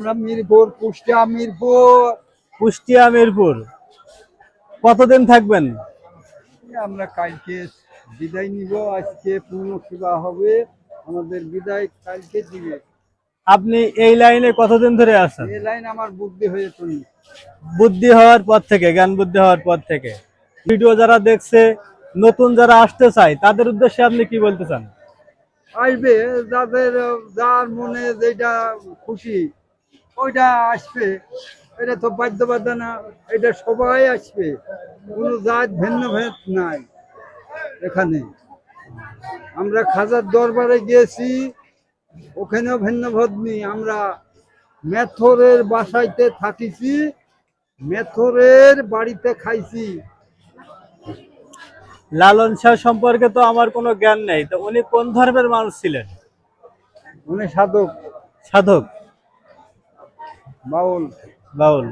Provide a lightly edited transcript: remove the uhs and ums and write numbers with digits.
আমরা মিরপুর, কুষ্টিয়া, মিরপুর। কুষ্টিয়া মিরপুর। কতদিন থাকবেন? আমরা কালকে বিদায় নিব। আজকে পূর্ণ সেবা হবে, আমাদের বিদায় কালকে দিবে। আপনি এই লাইনে কতদিন ধরে আছেন? এই লাইন আমার বুদ্ধি হয়ে চলি। বুদ্ধি হওয়ার পর থেকে, জ্ঞান বুদ্ধি হওয়ার পর থেকে। ভিডিও যারা দেখছে, নতুন যারা আসতে চায়, তাদের উদ্দেশ্যে আপনি কি বলতে চান? আসবে, যাদের যার মনে যেটা খুশি ওইটা আসবে। এটা তো বাধ্যবাধা না, এটা সবাই আসবে, কোনো জাত ভিন্ন ভেদ নাই এখানে। আমরা খাজার দরবারে গিয়েছি, ওখানেও ভিন্ন ভেদ নেই। আমরা মেথরের বাসাইতে থাকিছি, মেথরের বাড়িতে খাইছি। লালন শাহ সম্পর্কে তো আমার কোনো জ্ঞান নেই, তো উনি কোন ধর্মের মানুষ ছিলেন? উনি সাধক, সাধক, বাউল। বাউল।